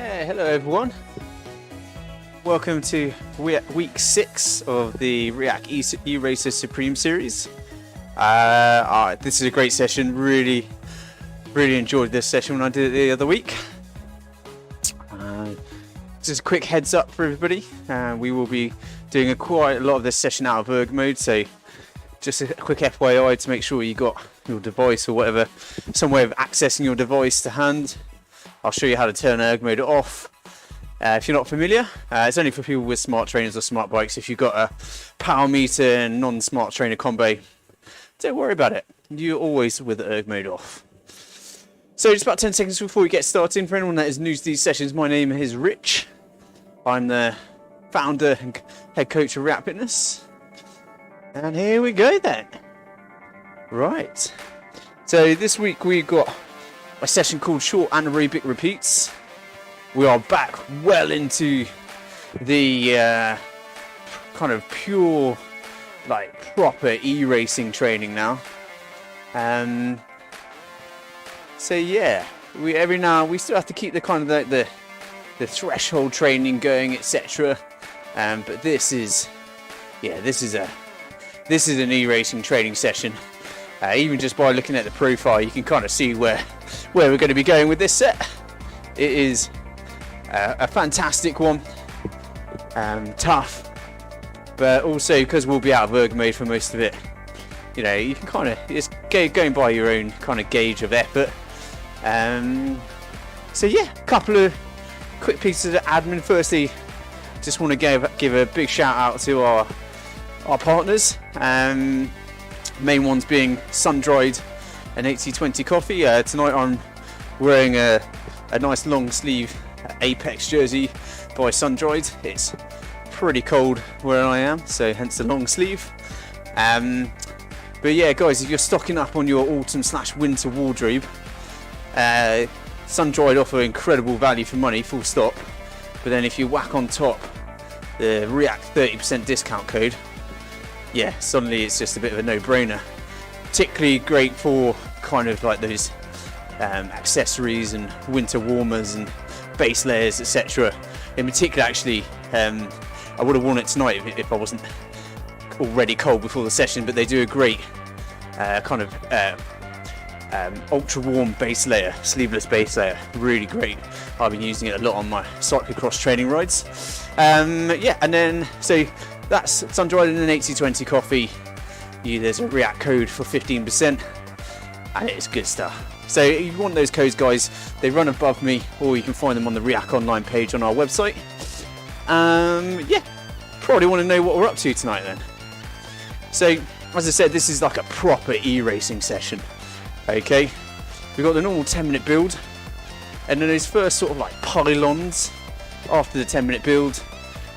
Yeah, hello everyone. Welcome to week 6 of the RIAK E-Racer Supreme Series. This is a great session. Really enjoyed this session when I did it the other week. Just a quick heads up for everybody. We will be doing quite a lot of this session out of erg mode, so just a quick FYI to make sure you got your device or whatever, some way of accessing your device to hand. I'll show you how to turn erg mode off. If you're not familiar, it's only for people with smart trainers or smart bikes. If you've got a power meter and non-smart trainer combo, don't worry about it. You're always with erg mode off. So just about 10 seconds before we get started, for anyone that is new to these sessions, my name is Rich. I'm the founder and head coach of RIAK Fitness. And here we go then. Right. So this week we've got a session called Short Anaerobic Repeats. We are back well into the kind of pure, like proper e-racing training now. So yeah, we still have to keep the kind of the threshold training going, etc. But this is an e-racing training session. Even just by looking at the profile, you can kind of see where we're going to be going with this set. It is a fantastic one, tough, but also because we'll be out of erg mode for most of it, you know, you can kind of just going by your own kind of gauge of effort. So yeah, a couple of quick pieces of admin. Firstly, just want to give a big shout out to our partners. Main ones being Sun-Dried and 8020 Coffee. Tonight I'm wearing a nice long sleeve Apex jersey by Sun-Dried. It's pretty cold where I am, so hence the long sleeve. But yeah, guys, if you're stocking up on your autumn/winter wardrobe, Sun-Dried offer incredible value for money, full stop. But then if you whack on top the RIAK 30% discount code, yeah, suddenly it's just a bit of a no-brainer. Particularly great for kind of like those accessories and winter warmers and base layers, etc. In particular, actually, I would have worn it tonight if I wasn't already cold before the session, but they do a great kind of ultra warm base layer, sleeveless base layer. Really great. I've been using it a lot on my cyclocross training rides. Yeah, and then so that's Sun-Dried and an 8020 Coffee. There's a RIAK code for 15%, and it's good stuff. So if you want those codes, guys, they run above me, or you can find them on the RIAK online page on our website. Yeah, probably want to know what we're up to tonight then. So as I said, this is like a proper e-racing session. Okay, we've got the normal 10-minute build, and then those first sort of like pylons after the 10-minute build,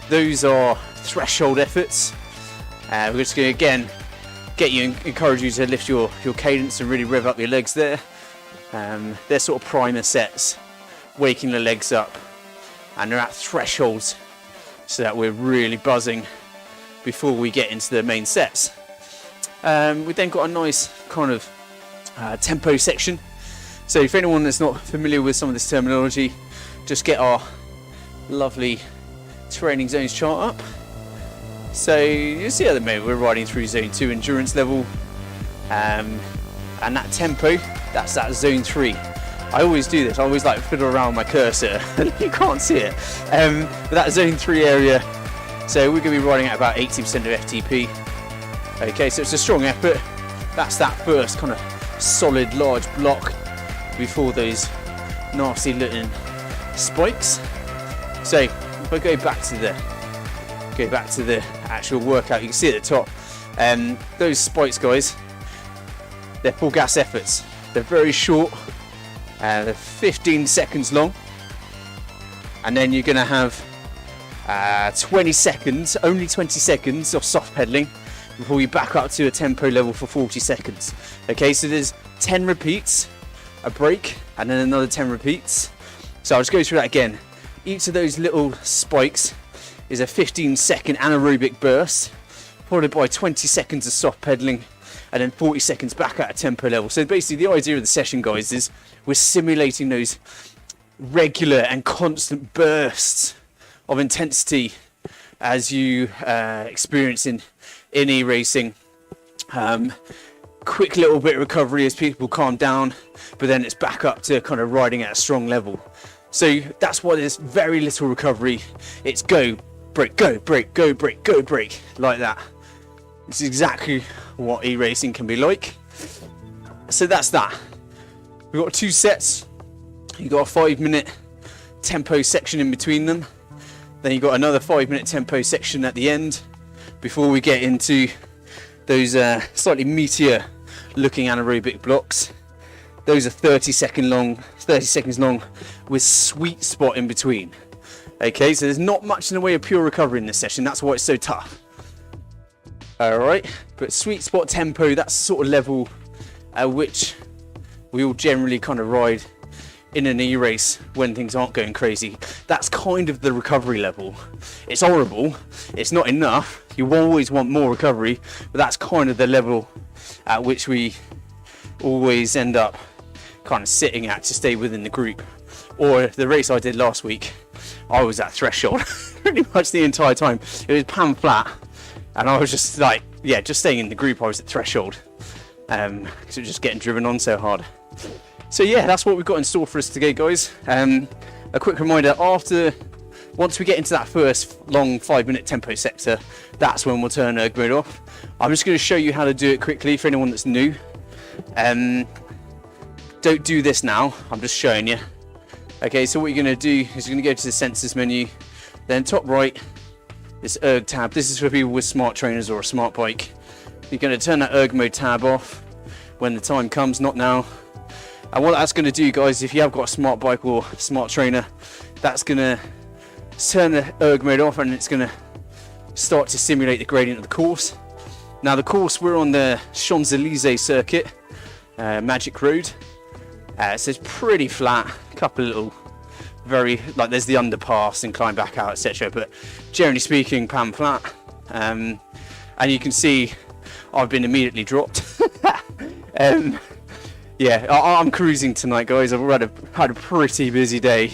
those are threshold efforts. We're just going to again encourage you to lift your cadence and really rev up your legs there. They're sort of primer sets, waking the legs up, and they're at thresholds so that we're really buzzing before we get into the main sets. We've then got a nice kind of tempo section. So for anyone that's not familiar with some of this terminology, just get our lovely training zones chart up. So you see at the moment we're riding through zone 2 endurance level, and that tempo, that's that zone 3. I always do this, I always like fiddle around with my cursor and you can't see it, but that zone 3 area, so we're going to be riding at about 80% of FTP. Okay, so it's a strong effort. That's that first kind of solid large block before those nasty looking spikes. So if I go back to the actual workout, you can see at the top, those spikes, guys, they're full gas efforts. They're very short, they're 15 seconds long, and then you're going to have 20 seconds, only 20 seconds of soft pedaling before you back up to a tempo level for 40 seconds. Okay, so there's 10 repeats, a break, and then another 10 repeats. So I'll just go through that again. Each of those little spikes is a 15-second anaerobic burst, followed by 20 seconds of soft pedaling, and then 40 seconds back at a tempo level. So basically the idea of the session, guys, is we're simulating those regular and constant bursts of intensity as you experience in e-racing. Quick little bit of recovery as people calm down, but then it's back up to kind of riding at a strong level. So that's why there's very little recovery. It's go, brake, go, brake, go, brake, go, brake, like that. It's exactly what e-racing can be like. So that's that. We've got 2 sets. You've got a 5-minute tempo section in between them. Then you've got another 5-minute tempo section at the end before we get into those slightly meatier looking anaerobic blocks. Those are 30 seconds long with sweet spot in between. Okay, so there's not much in the way of pure recovery in this session. That's why it's so tough. All right, but sweet spot tempo, that's the sort of level at which we all generally kind of ride in an e-race when things aren't going crazy. That's kind of the recovery level. It's horrible, it's not enough, you always want more recovery, but that's kind of the level at which we always end up kind of sitting at to stay within the group. Or the race I did last week, I was at threshold pretty much the entire time. It was pan flat and I was just like, yeah, just staying in the group, I was at threshold because it was just getting driven on so hard. So yeah, that's what we've got in store for us today, guys. A quick reminder, once we get into that first long 5-minute tempo sector, that's when we'll turn erg mode off. I'm just going to show you how to do it quickly for anyone that's new. Don't do this now, I'm just showing you. Okay, so what you're going to do is you're going to go to the sensors menu, then top right, this erg tab. This is for people with smart trainers or a smart bike. You're going to turn that erg mode tab off when the time comes, not now. And what that's going to do, guys, if you have got a smart bike or smart trainer, that's going to turn the erg mode off and it's going to start to simulate the gradient of the course. Now the course, we're on the Champs-Élysées circuit, Magic Road. So it's pretty flat, a couple of little there's the underpass and climb back out, etc. But generally speaking, pan flat. And you can see I've been immediately dropped. Yeah, I'm cruising tonight, guys. I've had a pretty busy day.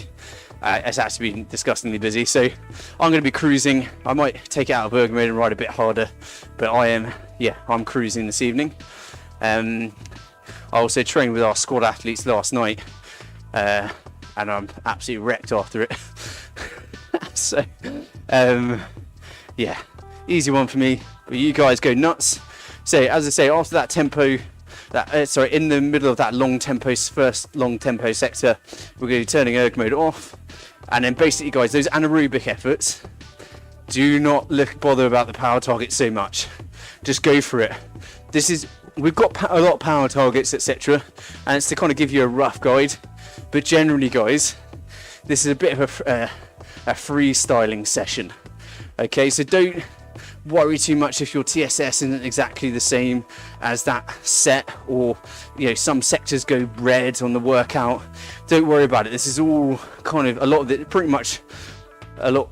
It's actually been disgustingly busy, so I'm going to be cruising. I might take it out of erg mode and ride a bit harder, but I'm cruising this evening. I also trained with our squad athletes last night, and I'm absolutely wrecked after it. So, yeah, easy one for me, but you guys go nuts. So, as I say, after that tempo, in the middle of that first long tempo sector, we're going to be turning erg mode off. And then basically, guys, those anaerobic efforts, do not bother about the power target so much. Just go for it. We've got a lot of power targets, etc. And it's to kind of give you a rough guide. But generally, guys, this is a bit of a freestyling session. Okay, so don't worry too much if your TSS isn't exactly the same as that set, or some sectors go red on the workout. Don't worry about it. This is all kind of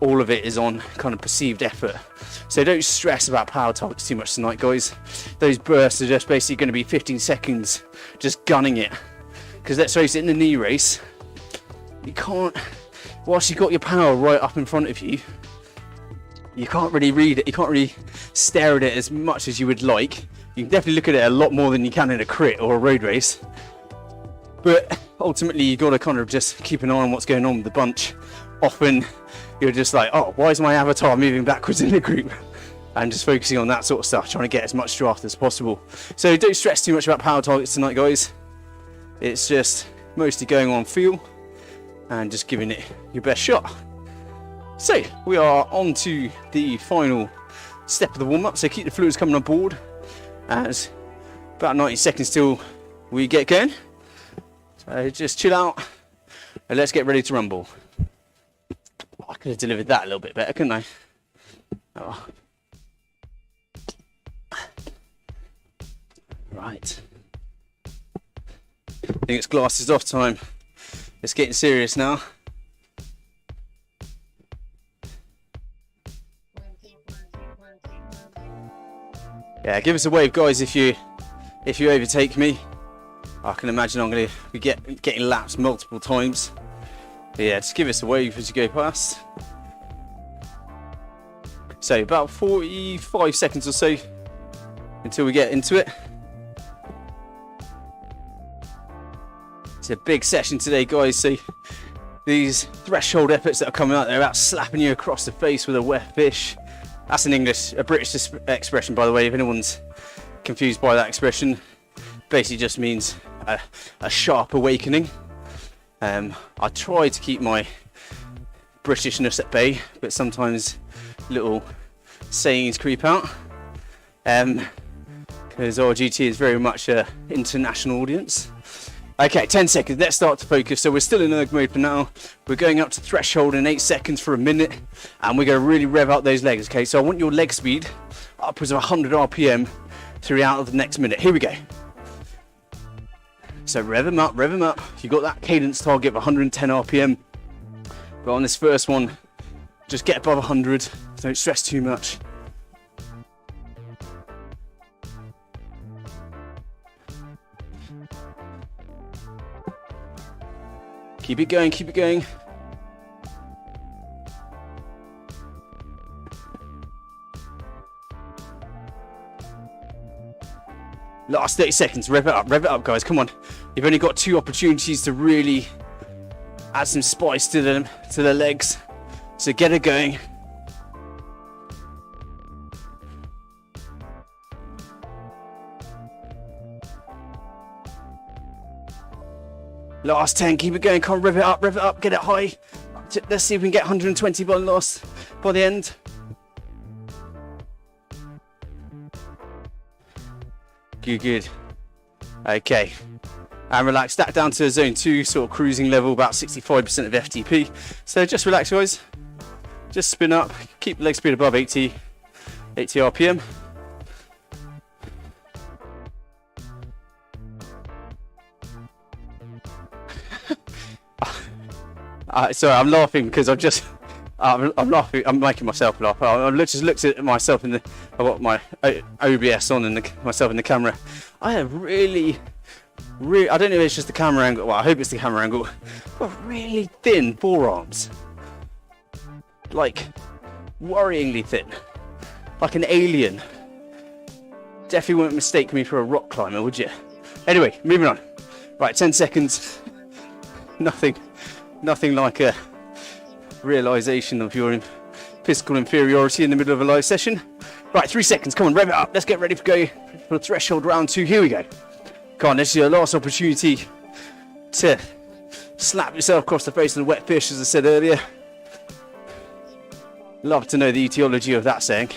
all of it is on kind of perceived effort. So don't stress about power targets too much tonight, guys. Those bursts are just basically going to be 15 seconds just gunning it, because let's face it, in the knee race you can't, whilst you've got your power right up in front of you, you can't really read it, you can't really stare at it as much as you would like. You can definitely look at it a lot more than you can in a crit or a road race, but ultimately you've got to kind of just keep an eye on what's going on with the bunch. Often you're just like, oh, why is my avatar moving backwards in the group? And just focusing on that sort of stuff, trying to get as much draft as possible. So don't stress too much about power targets tonight, guys. It's just mostly going on feel and just giving it your best shot. So we are on to the final step of the warm-up, so keep the fluids coming on board, as about 90 seconds till we get going. So just chill out and let's get ready to rumble. I could have delivered that a little bit better, couldn't I? Oh. Right. I think it's glasses off time. It's getting serious now. Yeah, give us a wave, guys, if you overtake me. I can imagine I'm going to be getting laps multiple times. Yeah, just give us a wave as you go past. So about 45 seconds or so until we get into it. It's a big session today, guys. So these threshold efforts that are coming out, they're about slapping you across the face with a wet fish. That's a British expression, by the way, if anyone's confused by that expression. Basically just means a sharp awakening. I try to keep my Britishness at bay, but sometimes little sayings creep out. Because RGT is very much an international audience. Okay, 10 seconds, let's start to focus. So we're still in erg mode for now. We're going up to threshold in 8 seconds for a minute, and we're going to really rev out those legs, okay? So I want your leg speed upwards of 100 RPM throughout the next minute. Here we go. So rev them up, rev them up. You've got that cadence target of 110 RPM. But on this first one, just get above 100. Don't stress too much. Keep it going, keep it going. Last 30 seconds, rev it up, guys, come on. You've only got 2 opportunities to really add some spice to the legs. So get it going. Last 10, keep it going, come on, rev it up, get it high. Let's see if we can get 120 by the end. Good. Okay. And relax, that down to zone 2, sort of cruising level, about 65% of FTP. So just relax, guys. Just spin up, keep leg speed above 80 RPM. Sorry, I'm laughing because I'm laughing. I'm making myself laugh. I've just looked at myself I've got my OBS on and myself in the camera. I have really, I don't know if it's just the camera angle. Well, I hope it's the camera angle. But really thin forearms, like worryingly thin, like an alien. Definitely wouldn't mistake me for a rock climber, would you? Anyway, moving on. Right, 10 seconds. Nothing like a realization of your physical inferiority in the middle of a live session. Right, 3 seconds, come on, rev it up. Let's get ready to go for threshold round 2. Here we go. Come on, this is your last opportunity to slap yourself across the face with a wet fish, as I said earlier. Love to know the etiology of that saying.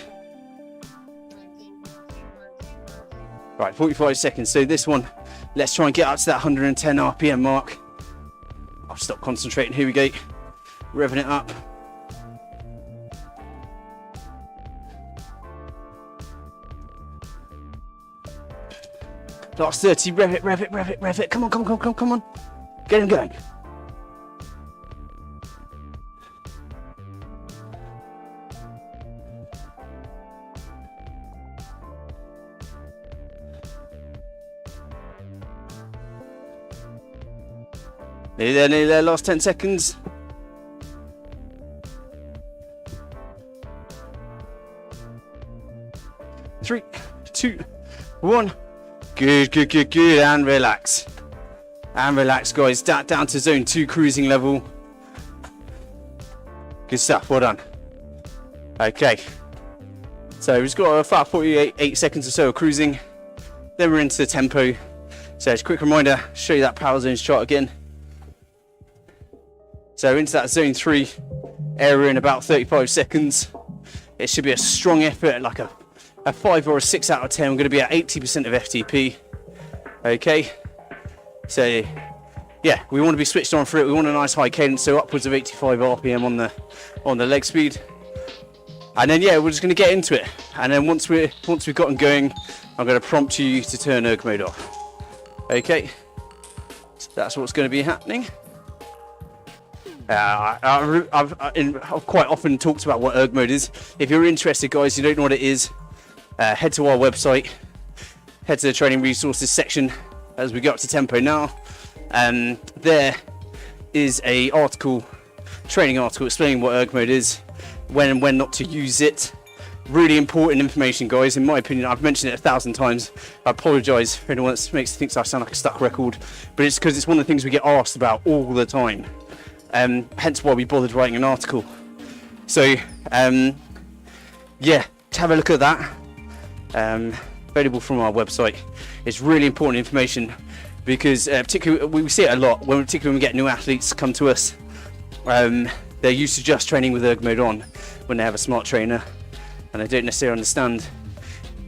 Right, 45 seconds. So this one, let's try and get up to that 110 RPM mark. I'll stop concentrating. Here we go. Revving it up. Last 30. Rev it. Come on. Get him going. Nearly there, last 10 seconds. Three, two, one. Good. And relax. Guys. Down to zone 2 cruising level. Good stuff. Well done. Okay. So we've got about 48 seconds or so of cruising. Then we're into the tempo. So just a quick reminder, show you that power zones chart again. So into that zone 3 area in about 35 seconds. It should be a strong effort, like a 5 or a 6 out of 10. We're going to be at 80% of FTP. Okay. So yeah, we want to be switched on for it. We want a nice high cadence, so upwards of 85 RPM on the leg speed. And then yeah, we're just going to get into it. And then once we've gotten going, I'm going to prompt you to turn erg mode off. Okay. So that's what's going to be happening. I've quite often talked about what erg mode is. If you're interested, guys, you don't know what it is, head to our website, head to the training resources section as we go up to tempo now. There is a training article explaining what erg mode is, when and when not to use it. Really important information, guys, in my opinion. I've mentioned it 1,000 times. I apologise for anyone that thinks I sound like a stuck record, but it's because it's one of the things we get asked about all the time. Hence why we bothered writing an article. So, yeah, have a look at that. Available from our website. It's really important information because particularly we see it a lot, particularly when we get new athletes come to us. They're used to just training with erg mode on when they have a smart trainer, and they don't necessarily understand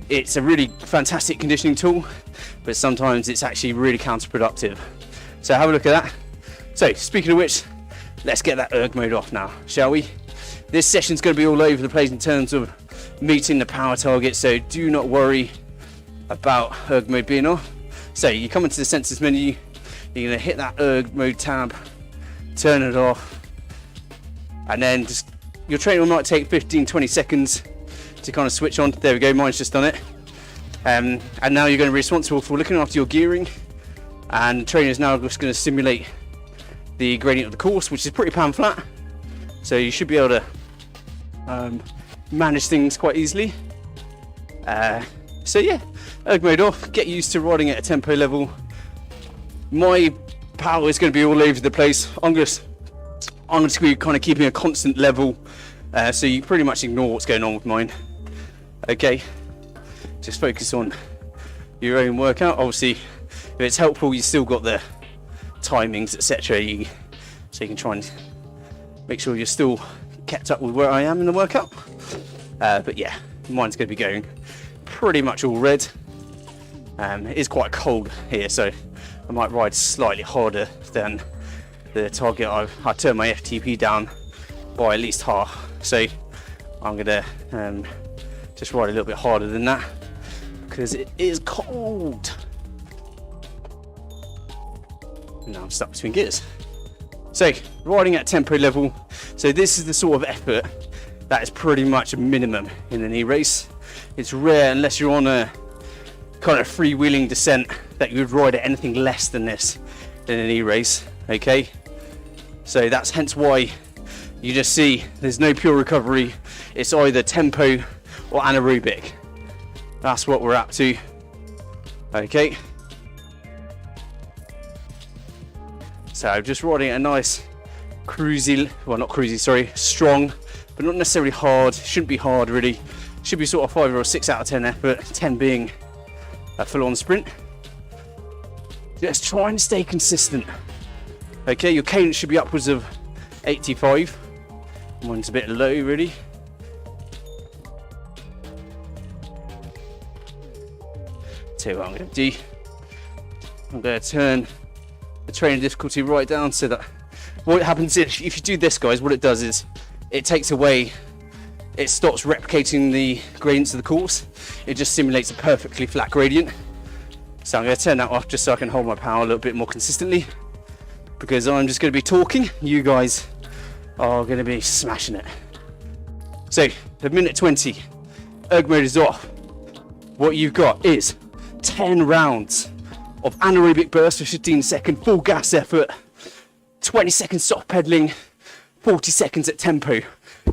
it's a really fantastic conditioning tool, but sometimes it's actually really counterproductive. So have a look at that. So speaking of which, let's get that erg mode off now, shall we? This session's going to be all over the place in terms of meeting the power target, so do not worry about erg mode being off. So you come into the sensors menu, you're going to hit that erg mode tab, turn it off, and then just your trainer might take 15-20 seconds to kind of switch on. There we go, mine's just done it. And now you're going to be responsible for looking after your gearing, and the trainer is now just going to simulate the gradient of the course, which is pretty pan flat, so you should be able to manage things quite easily. So yeah, erg mode off, get used to riding at a tempo level. My power is going to be all over the place. I'm just going to be kind of keeping a constant level, so you pretty much ignore what's going on with mine. Okay, just focus on your own workout. Obviously, if it's helpful, you still got the timings, etc. So you can try and make sure you're still kept up with where I am in the workout. But yeah, mine's going to be going pretty much all red. It is quite cold here, so I might ride slightly harder than the target. I turned my FTP down by at least half, so I'm going to just ride a little bit harder than that because it is cold. Now I'm stuck between gears. So riding at tempo level, so this is the sort of effort that is pretty much a minimum in an e-race. It's rare, unless you're on a kind of freewheeling descent, that you would ride at anything less than this in an e-race. Okay, so that's hence why you just see there's no pure recovery. It's either tempo or anaerobic. That's what we're up to. Okay, so just riding at a nice cruisy, well not cruisy, sorry, strong, but not necessarily hard. Shouldn't be hard really. Should be sort of 5 or 6 out of 10 effort, 10 being a full-on sprint. Just try and stay consistent. Okay, your cadence should be upwards of 85. Mine's a bit low really. Tell you what I'm going to do. I'm going to turn the training difficulty right down so that what happens if you do this, guys, what it does is it takes away, it stops replicating the gradients of the course. It just simulates a perfectly flat gradient. So I'm going to turn that off just so I can hold my power a little bit more consistently, because I'm just going to be talking, you guys are going to be smashing it. So the minute 20, erg mode is off. What you've got is 10 rounds of anaerobic burst for 15-second full gas effort, 20 seconds soft pedaling, 40 seconds at tempo,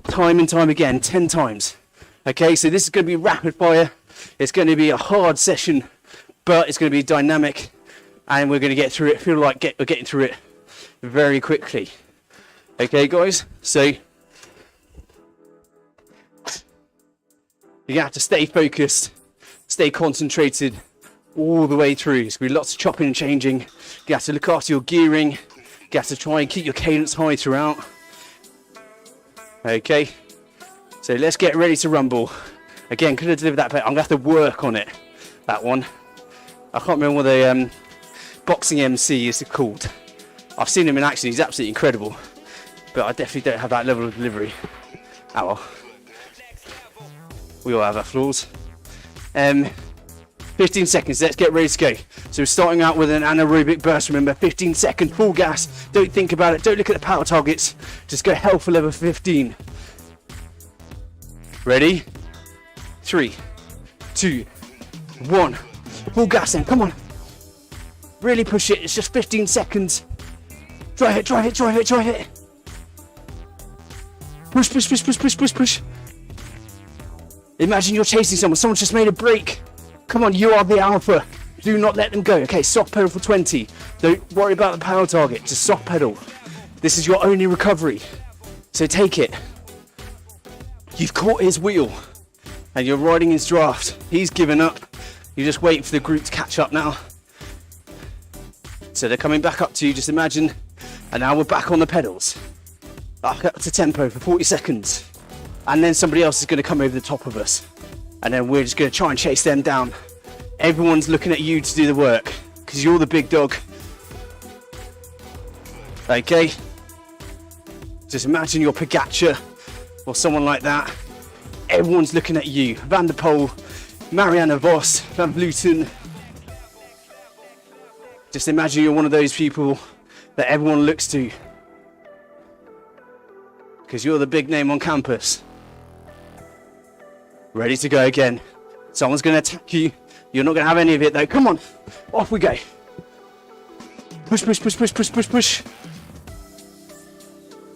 time and time again, 10 times. Okay, so this is going to be rapid fire. It's going to be a hard session, but it's going to be dynamic, and we're going to get through it. Feel like we're getting through it very quickly. Okay, guys, so you're going to have to stay focused, stay concentrated all the way through. There's going to be lots of chopping and changing. You have to look after your gearing. You have to try and keep your cadence high throughout. Okay, so let's get ready to rumble. Again, could have delivered that better. I'm going to have to work on it, that one. I can't remember what the boxing MC is called. I've seen him in action, he's absolutely incredible. But I definitely don't have that level of delivery. Oh well. We all have our flaws. 15 seconds, let's get ready to go. So we're starting out with an anaerobic burst, remember, 15 second full gas. Don't think about it, don't look at the power targets. Just go hell for level 15. Ready? 3, 2, 1. Full gas then, come on. Really push it, it's just 15 seconds. Drive it, drive it, drive it, drive it. Push, push, push, push, push, push, push. Imagine you're chasing someone. Someone's just made a break. Come on, you are the alpha. Do not let them go. Okay, soft pedal for 20. Don't worry about the power target. Just soft pedal. This is your only recovery. So take it. You've caught his wheel. And you're riding his draft. He's given up. You're just waiting for the group to catch up now. So they're coming back up to you. Just imagine. And now we're back on the pedals. Back up to tempo for 40 seconds. And then somebody else is going to come over the top of us. And then we're just going to try and chase them down. Everyone's looking at you to do the work because you're the big dog. Okay? Just imagine you're Pogacar or someone like that. Everyone's looking at you. Van der Poel, Marianne Vos, Van Vleuten. Just imagine you're one of those people that everyone looks to because you're the big name on campus. Ready to go again. Someone's going to attack you. You're not going to have any of it though. Come on. Off we go. Push, push, push, push, push, push, push.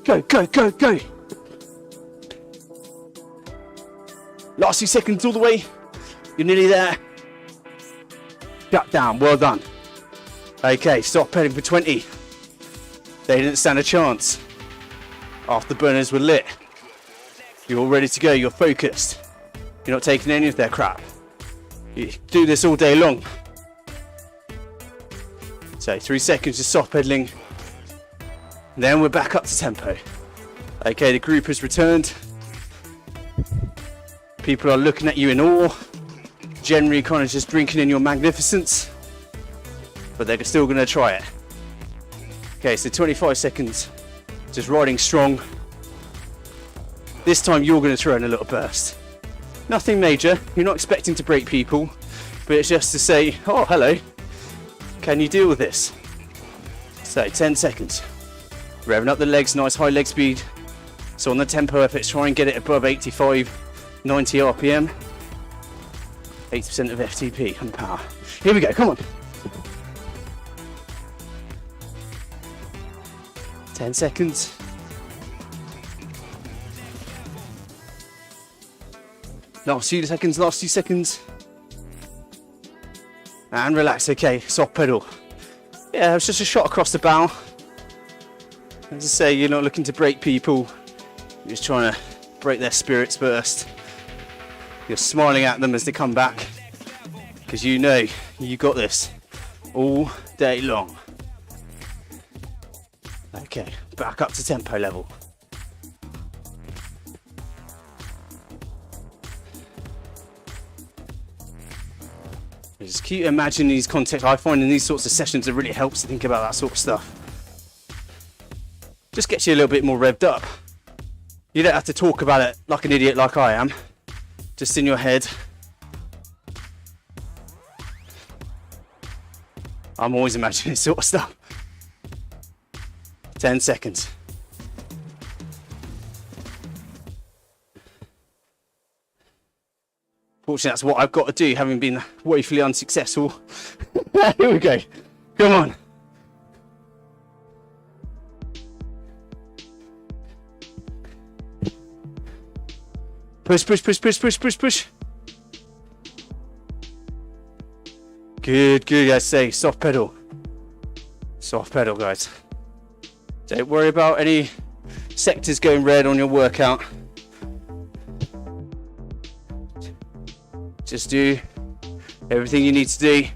Go, go, go, go. Last few seconds all the way. You're nearly there. Shut down. Well done. Okay, stop pedaling for 20. They didn't stand a chance. After the burners were lit. You're all ready to go. You're focused. You're not taking any of their crap. You do this all day long. So 3 seconds of soft pedaling. Then we're back up to tempo. Okay, the group has returned. People are looking at you in awe. Generally kind of just drinking in your magnificence. But they're still going to try it. Okay, so 25 seconds. Just riding strong. This time you're going to throw in a little burst. Nothing major, you're not expecting to break people, but it's just to say, oh, hello, can you deal with this? So 10 seconds. Revving up the legs, nice high leg speed. So on the tempo efforts, try and get it above 85, 90 RPM. 80% of FTP on power. Here we go, come on. 10 seconds. Last few seconds, last few seconds. And relax, okay, soft pedal. Yeah, it's just a shot across the bow. As I say, you're not looking to break people. You're just trying to break their spirits first. You're smiling at them as they come back. Because you know you got this all day long. Okay, back up to tempo level. Just keep imagining these contexts. I find in these sorts of sessions it really helps to think about that sort of stuff. Just gets you a little bit more revved up. You don't have to talk about it like an idiot like I am. Just in your head. I'm always imagining this sort of stuff. 10 seconds. Fortunately, that's what I've got to do, having been woefully unsuccessful. Here we go. Come on. Push, push, push, push, push, push, push. Good, good. I say soft pedal. Soft pedal, guys. Don't worry about any sectors going red on your workout. Just do everything you need to do.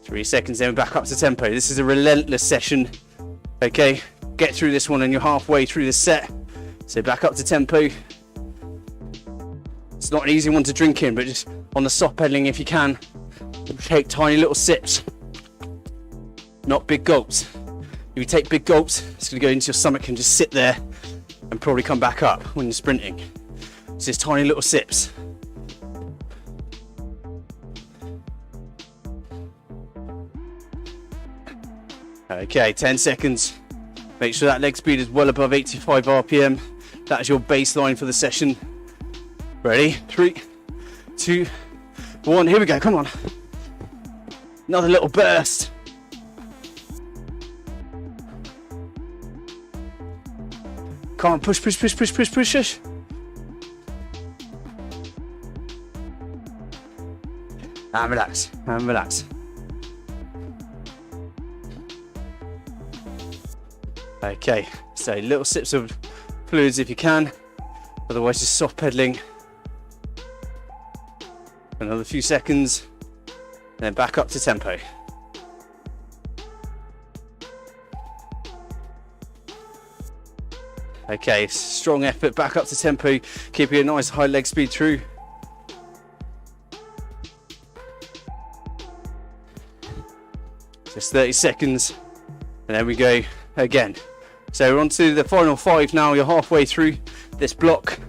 3 seconds, then back up to tempo. This is a relentless session. Okay, get through this one and you're halfway through the set. So back up to tempo. It's not an easy one to drink in, but just on the soft pedaling if you can. Take tiny little sips, not big gulps. If you take big gulps, it's going to go into your stomach and just sit there and probably come back up when you're sprinting. So just tiny little sips. Okay, 10 seconds. Make sure that leg speed is well above 85 RPM. That is your baseline for the session. Ready? 3, 2, 1. Here we go. Come on. Another little burst. Come on, push, push, push, push, push, push, push. And relax, and relax. Okay, so little sips of fluids if you can, otherwise just soft pedaling. Another few seconds, and then back up to tempo. Okay, strong effort, back up to tempo, keeping a nice high leg speed through. Just 30 seconds, and then we go again. So we're on to the final 5 now. You're halfway through this block.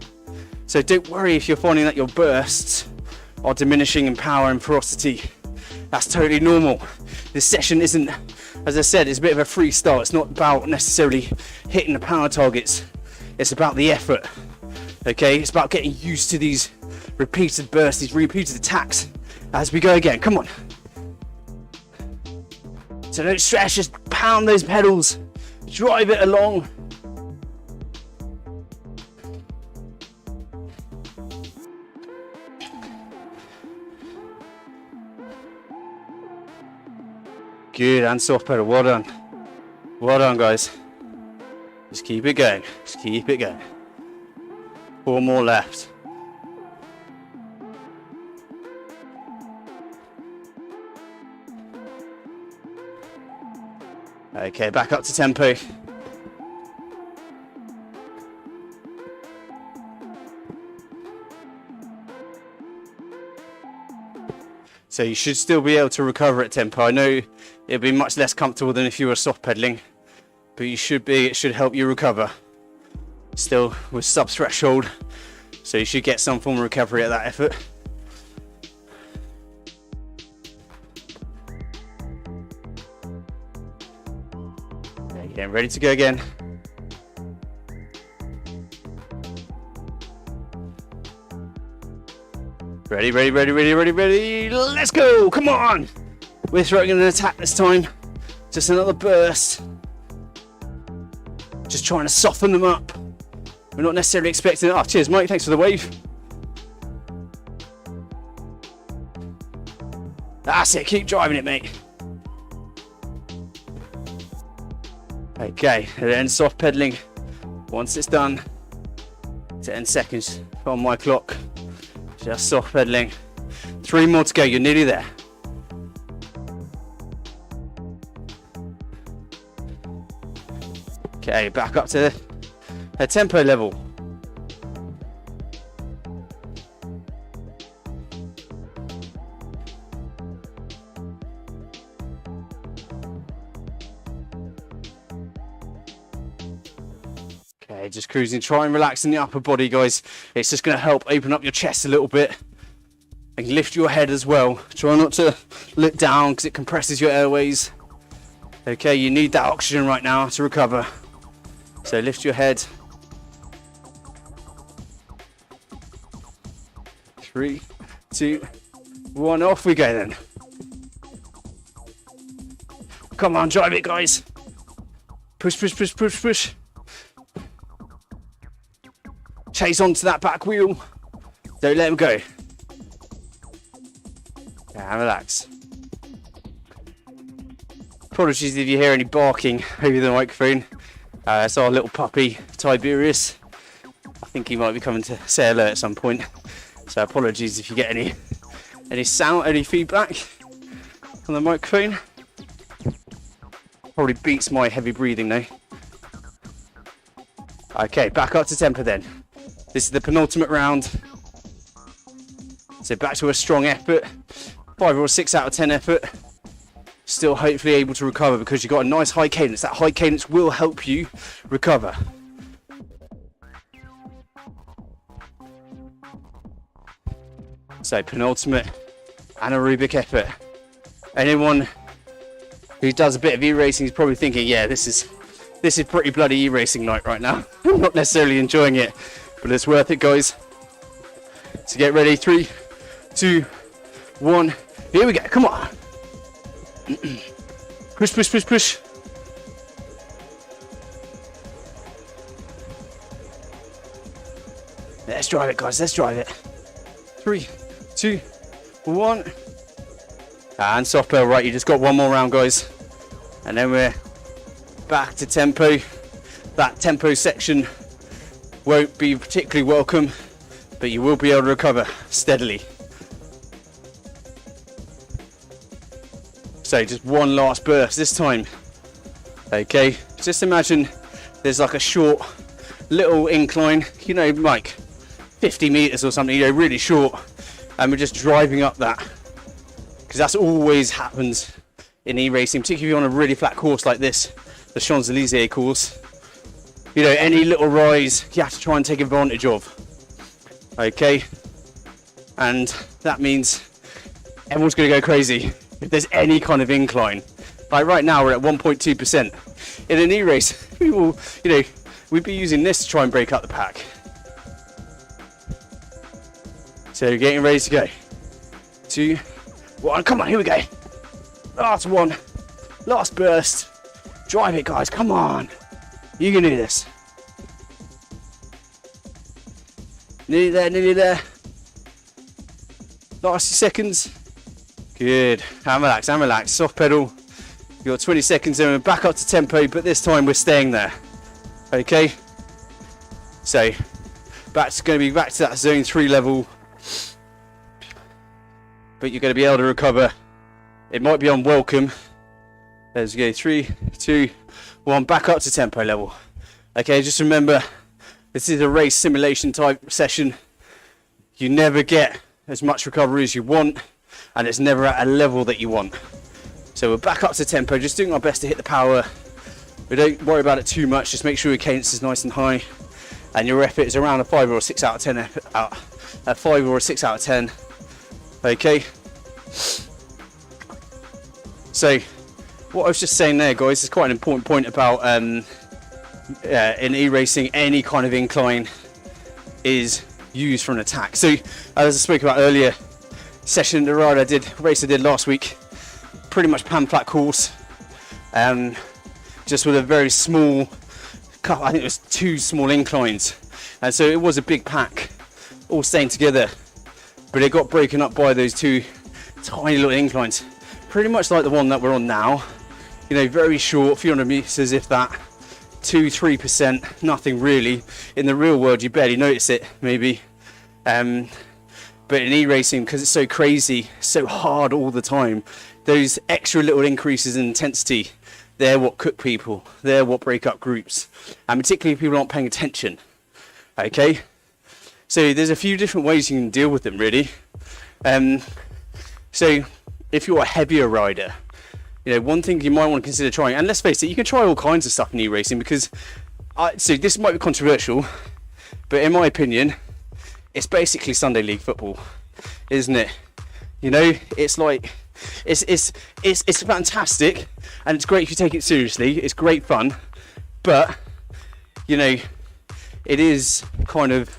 So don't worry if you're finding that your bursts are diminishing in power and ferocity. That's totally normal. This session isn't, as I said, it's a bit of a freestyle. It's not about necessarily hitting the power targets. It's about the effort. Okay, it's about getting used to these repeated bursts, these repeated attacks as we go again. Come on. So don't stress, just pound those pedals, drive it along. Good, and soft pedal, well done. Well done, guys. Just keep it going, just keep it going. 4 more left. Okay, back up to tempo. So you should still be able to recover at tempo. I know it'll be much less comfortable than if you were soft pedaling, but you should be, it should help you recover. Still with sub threshold, so you should get some form of recovery at that effort. Again, ready to go again. Ready, ready, ready, ready, ready, ready. Let's go, come on. We're throwing in an attack this time. Just another burst. Just trying to soften them up. We're not necessarily expecting, oh, cheers Mike, thanks for the wave. That's it, keep driving it, mate. Okay, and then soft pedaling. Once it's done, 10 seconds on my clock. Just soft pedaling. 3 more to go, you're nearly there. Okay, back up to a tempo level. Okay, just cruising, try and relax in the upper body, guys. It's just going to help open up your chest a little bit and lift your head as well. Try not to look down because it compresses your airways. Okay, you need that oxygen right now to recover. So lift your head. 3, 2, 1, off we go then. Come on, drive it, guys. Push, push, push, push, push. Chase onto that back wheel. Don't let him go. Yeah, relax. Apologies if you hear any barking over the microphone. It's our little puppy, Tiberius. I think he might be coming to say hello at some point. So apologies if you get any sound, any feedback on the microphone. Probably beats my heavy breathing though. Okay, back up to tempo then. This is the penultimate round. So back to a strong effort. 5 or 6 out of 10 effort. Still hopefully able to recover because you've got a nice high cadence. That high cadence will help you recover. So penultimate anaerobic effort. Anyone who does a bit of e-racing is probably thinking, yeah, this is pretty bloody e-racing night right now. I'm not necessarily enjoying it, but it's worth it, guys. So get ready, 3, 2, 1. Here we go, come on. Push, push, push, push. Let's drive it, guys. Let's drive it. 3, 2, 1. And soft pedal. Right, you just got one more round, guys. And then we're back to tempo. That tempo section won't be particularly welcome, but you will be able to recover steadily. So just one last burst this time. Okay, just imagine there's like a short little incline, you know, like 50 meters or something, you know, really short, and we're just driving up that, because that's always happens in e-racing, particularly on a really flat course like this, the Champs-Élysées course. You know, any little rise you have to try and take advantage of. Okay, and that means everyone's going to go crazy if there's any kind of incline. Like right now we're at 1.2%. In an e-race, we will, you know, we'd be using this to try and break up the pack. So getting ready to go. 2, 1, come on, here we go. Last one, last burst. Drive it, guys, come on. You can do this. Nearly there, nearly there. Last 2 seconds. Good, and relax, soft pedal. You've got 20 seconds and we're back up to tempo, but this time we're staying there. Okay, so going to be back to that zone 3 level, but you're going to be able to recover. It might be unwelcome. Let's go, 3, 2, 1, back up to tempo level. Okay, just remember, this is a race simulation type session. You never get as much recovery as you want, and it's never at a level that you want. So we're back up to tempo, just doing our best to hit the power. We don't worry about it too much, just make sure your cadence is nice and high, and your effort is around a 5 or a 6 out of 10 effort, a 5 or a 6 out of 10. Okay. So what I was just saying there, guys, is quite an important point about in e-racing, any kind of incline is used for an attack. So as I spoke about earlier, session, the race I did last week, pretty much pan flat course, just with a very small, I think it was 2 small inclines, and so it was a big pack all staying together, but it got broken up by those 2 tiny little inclines, pretty much like the one that we're on now. You know, very short, a few hundred meters, if that, 2-3%, nothing really. In the real world you barely notice it, maybe, but in e-racing, because it's so crazy, so hard all the time, those extra little increases in intensity, they're what cook people, they're what break up groups, and particularly if people aren't paying attention. Okay, so there's a few different ways you can deal with them, really. So if you're a heavier rider, you know, one thing you might want to consider trying, and let's face it, you can try all kinds of stuff in e-racing, because so this might be controversial, but in my opinion, it's basically Sunday League football, isn't it? You know, it's like, it's fantastic, and it's great if you take it seriously. It's great fun, but you know, it is kind of,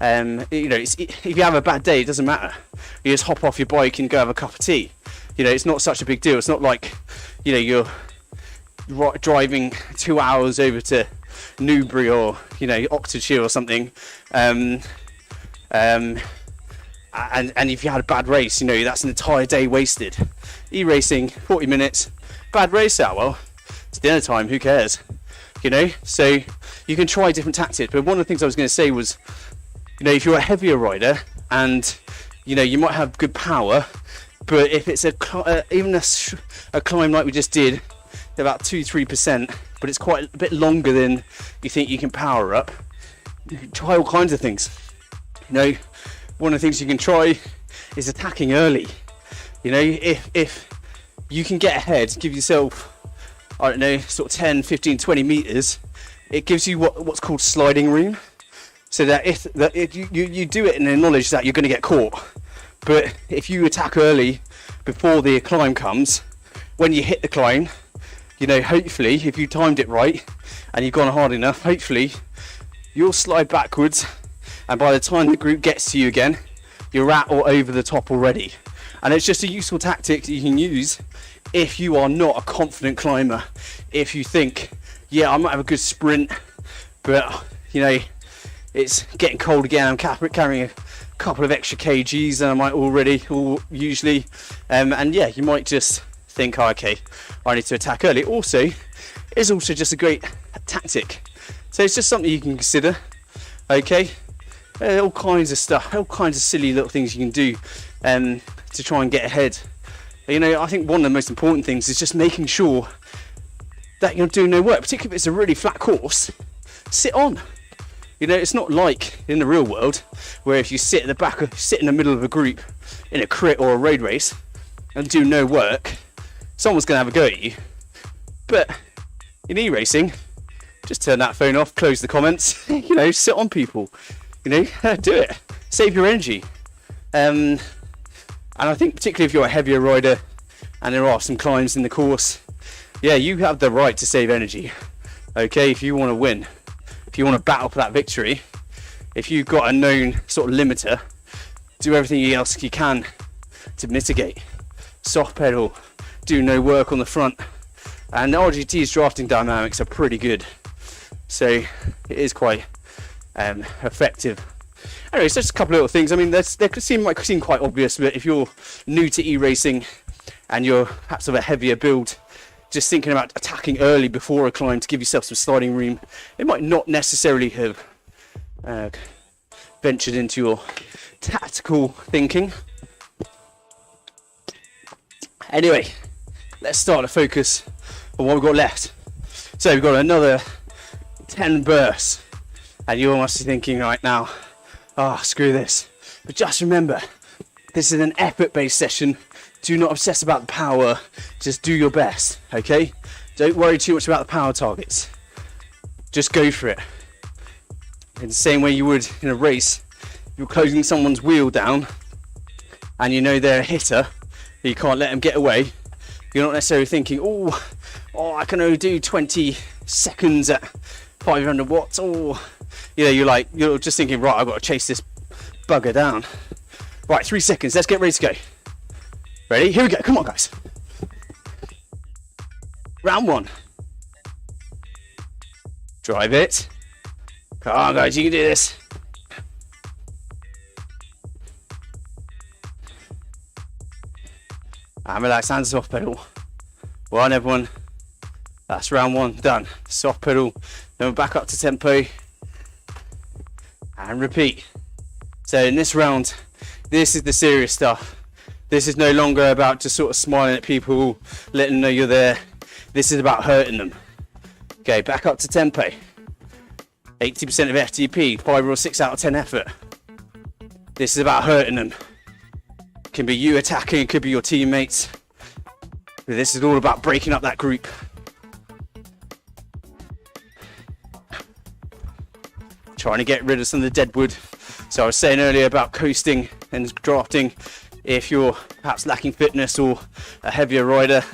you know, if you have a bad day, it doesn't matter. You just hop off your bike and go have a cup of tea. You know, it's not such a big deal. It's not like, you know, you're driving 2 hours over to Newbury or, you know, Oxfordshire or something, and if you had a bad race, you know, that's an entire day wasted. E-racing, 40 minutes, bad race, well, it's dinner time, who cares? You know, so you can try different tactics, but one of the things I was going to say was, you know, if you're a heavier rider and, you know, you might have good power, but if it's even a climb like we just did, about 2-3%, but it's quite a bit longer than you think you can power up, you can try all kinds of things. You know, one of the things you can try is attacking early. You know, if you can get ahead, give yourself, I don't know, sort of 10, 15, 20 meters, it gives you what's called sliding room. So that if you do it in the knowledge that you're going to get caught. But if you attack early before the climb comes, when you hit the climb, you know, hopefully, if you timed it right and you've gone hard enough, hopefully you'll slide backwards, and by the time the group gets to you again, you're at or over the top already. And it's just a useful tactic that you can use if you are not a confident climber. If you think, yeah, I might have a good sprint, but, you know, it's getting cold again. I'm carrying a couple of extra kgs than I might already, or usually, and yeah, you might just think, oh, okay, I need to attack early. Also, it's also just a great tactic. So it's just something you can consider. Okay, all kinds of stuff, all kinds of silly little things you can do to try and get ahead. You know, I think one of the most important things is just making sure that you're doing no work, particularly if it's a really flat course. Sit on. You know, it's not like in the real world where if you sit at the back, sit in the middle of a group in a crit or a road race and do no work, someone's going to have a go at you. But in e-racing, just turn that phone off, close the comments, you know, sit on people, you know, do it, save your energy. And I think particularly if you're a heavier rider and there are some climbs in the course, yeah, you have the right to save energy. Okay, if you want to win, if you want to battle for that victory, if you've got a known sort of limiter, do everything else you can to mitigate. Soft pedal, do no work on the front, and the RGT's drafting dynamics are pretty good, so it is quite effective. Anyway, so just a couple of little things. I mean, they might seem quite obvious, but if you're new to e-racing and you're perhaps of a heavier build, just thinking about attacking early before a climb to give yourself some sliding room, it might not necessarily have ventured into your tactical thinking. Anyway, let's start to focus on what we've got left. So we've got another 10 bursts, and you're must be thinking right now, oh, screw this. But just remember, this is an effort-based session. Do not obsess about the power, just do your best, okay? Don't worry too much about the power targets. Just go for it. In the same way you would in a race, you're closing someone's wheel down and you know they're a hitter, you can't let them get away. You're not necessarily thinking, oh, I can only do 20 seconds at 500 watts, or, you know, you're just thinking, right, I've got to chase this bugger down. Right, 3 seconds, let's get ready to go. Ready? Here we go. Come on, guys. Round 1. Drive it. Come on, guys. You can do this. And relax. Hands soft pedal. Well done, everyone. That's round 1 done. Soft pedal. Then we're back up to tempo. And repeat. So in this round, this is the serious stuff. This is no longer about just sort of smiling at people, letting them know you're there. This is about hurting them. Okay, back up to tempo. 80% of FTP, 5 or 6 out of 10 effort. This is about hurting them. It can be you attacking, it could be your teammates. But this is all about breaking up that group. Trying to get rid of some of the dead wood. So I was saying earlier about coasting and drafting. If you're perhaps lacking fitness or a heavier rider,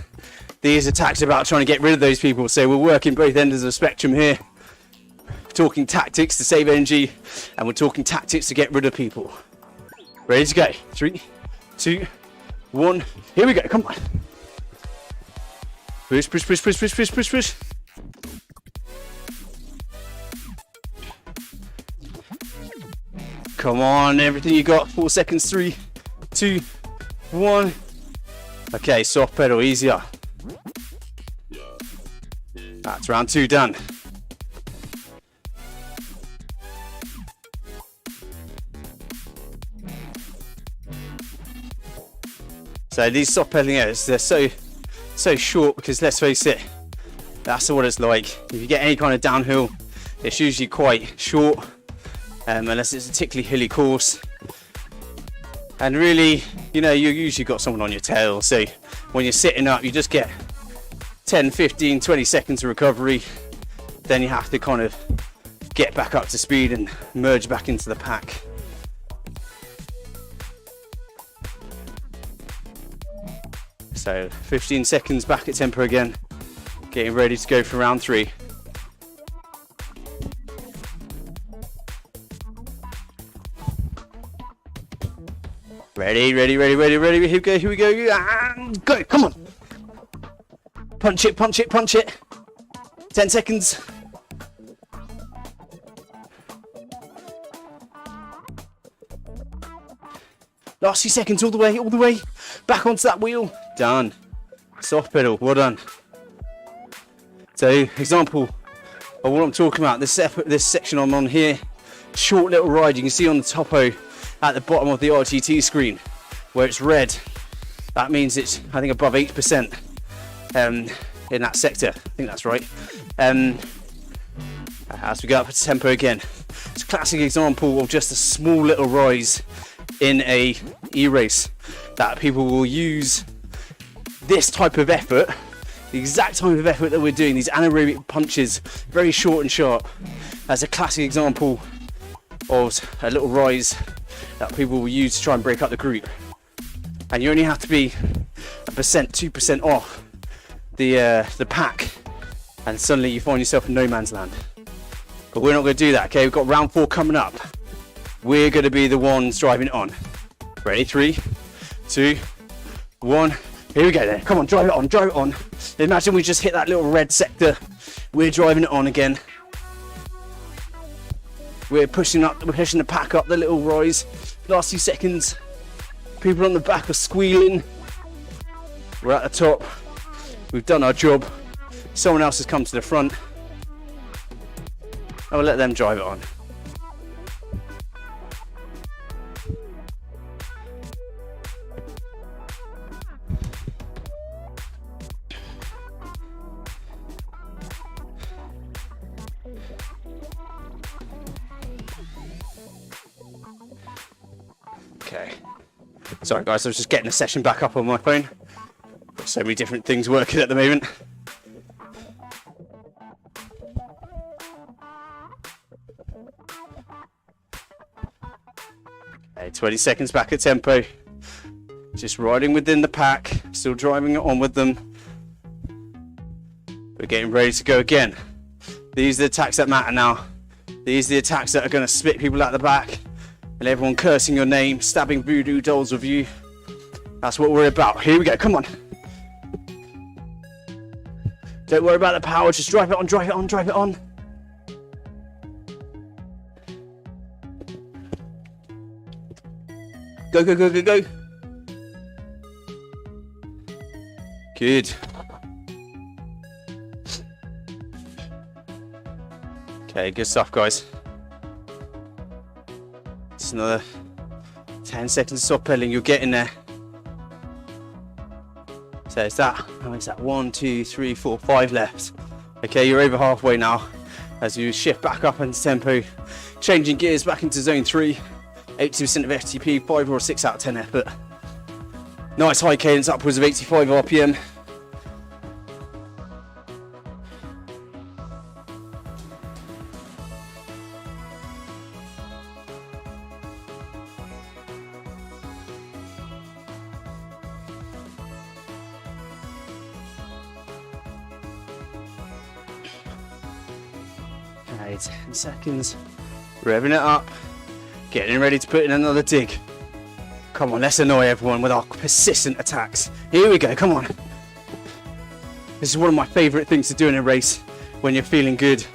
these attacks are about trying to get rid of those people. So we're working both ends of the spectrum here. We're talking tactics to save energy, and we're talking tactics to get rid of people. Ready to go. 3, 2, 1. Here we go. Come on. Push, push, push, push, push, push, push, push. Come on, everything you got. 4 seconds. 3, 2, 1. Okay, soft pedal, easier. That's round 2 done. So these soft pedaling areas, they're so short because, let's face it, that's what it's like. If you get any kind of downhill, it's usually quite short, unless it's a particularly hilly course. And really, you know, you usually got someone on your tail, so when you're sitting up, you just get 10, 15, 20 seconds of recovery. Then you have to kind of get back up to speed and merge back into the pack. So 15 seconds back at tempo again, getting ready to go for round 3. Ready, ready, ready, ready, ready. Here we go, and go. Come on. Punch it, punch it, punch it. 10 seconds. Last few seconds, all the way. Back onto that wheel. Done. Soft pedal, well done. So, example of what I'm talking about, this section I'm on here, short little ride. You can see on the topo at the bottom of the RTT screen where it's red. That means it's, I think, above 8% in that sector. I think that's right. As we go up to tempo again, it's a classic example of just a small little rise in a e-race that people will use this type of effort, the exact type of effort that we're doing, these anaerobic punches, very short and sharp, as a classic example of a little rise that people will use to try and break up the group. And you only have to be 1%, 2% off the pack, and suddenly you find yourself in no man's land. But we're not going to do that, okay? We've got round 4 coming up. We're going to be the ones driving it on. Ready? 3, 2, 1. Here we go then. Come on, drive it on. Imagine we just hit that little red sector. We're driving it on again. We're pushing the pack up the little rise. Last few seconds. People on the back are squealing. We're at the top. We've done our job. Someone else has come to the front. I'll let them drive it on. Okay. Sorry guys, I was just getting the session back up on my phone. Got so many different things working at the moment. Okay, 20 seconds back at tempo. Just riding within the pack, still driving it on with them. We're getting ready to go again. These are the attacks that matter now. These are the attacks that are going to spit people out the back. And everyone cursing your name, stabbing voodoo dolls with you. That's what we're about. Here we go, come on. Don't worry about the power, just drive it on. Go. Good. Okay, good stuff, guys. Just another 10 seconds of soft pedaling, you're getting there. So it's that, how is that? 1, 2, 3, 4, 5 left. Okay, you're over halfway now. As you shift back up into tempo, changing gears back into zone 3, 80% of FTP, 5 or 6 out of 10 effort. Nice high cadence, upwards of 85 RPM. Okay, 10 seconds. Revving it up. Getting ready to put in another dig. Come on, let's annoy everyone with our persistent attacks. Here we go, come on. This is one of my favourite things to do in a race when you're feeling good.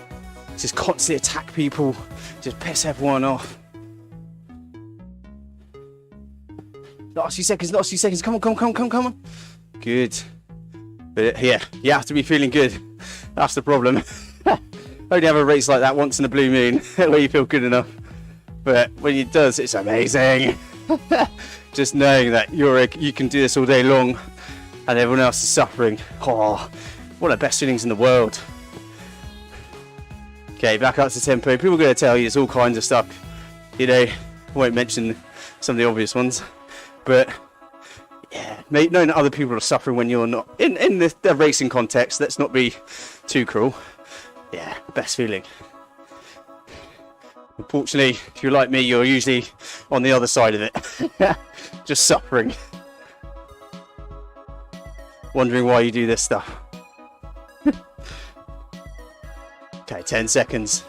Just constantly attack people, just piss everyone off. Last few seconds, come on. Good. But yeah, you have to be feeling good. That's the problem. Only have a race like that once in a blue moon where you feel good enough. But when it does, it's amazing. Just knowing that you can do this all day long and everyone else is suffering. Oh, one of the best feelings in the world. Okay, back up to tempo. People are going to tell you there's all kinds of stuff. You know, I won't mention some of the obvious ones. But yeah, knowing that other people are suffering when you're not. In the racing context, let's not be too cruel. Yeah, best feeling. Unfortunately, if you're like me, you're usually on the other side of it. Just suffering. Wondering why you do this stuff. Okay, 10 seconds.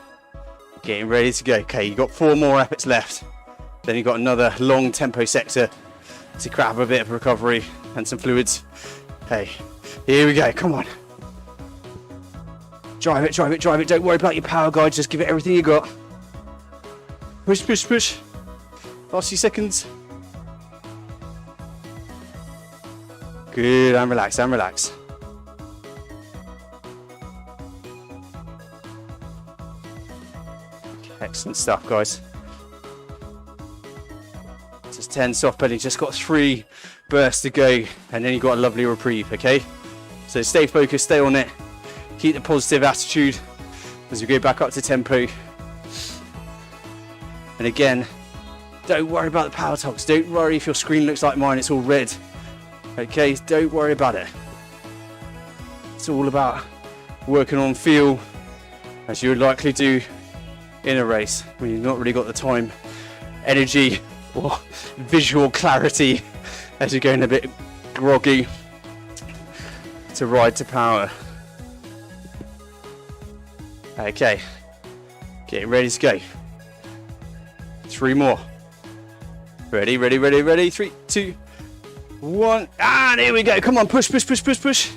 Getting ready to go. Okay, you've got 4 more efforts left. Then you've got another long tempo sector to grab a bit of recovery and some fluids. Okay, here we go. Come on. Drive it. Don't worry about your power guide. Just give it everything you got. Push. Last few seconds. Good, and relax, and relax. Excellent stuff, guys. Just 10 soft pedal, just got 3 bursts to go, and then you've got a lovely reprieve, okay? So stay focused, stay on it, keep the positive attitude as you go back up to tempo. And again, don't worry about the power talks, don't worry if your screen looks like mine, it's all red. Okay, don't worry about it. It's all about working on feel, as you would likely do in a race when you've not really got the time, energy, or visual clarity as you're going a bit groggy to ride to power. Okay, getting ready to go. 3 more. Ready, ready, ready, ready. 3, 2, 1. And here we go. Come on, push, push, push, push, push.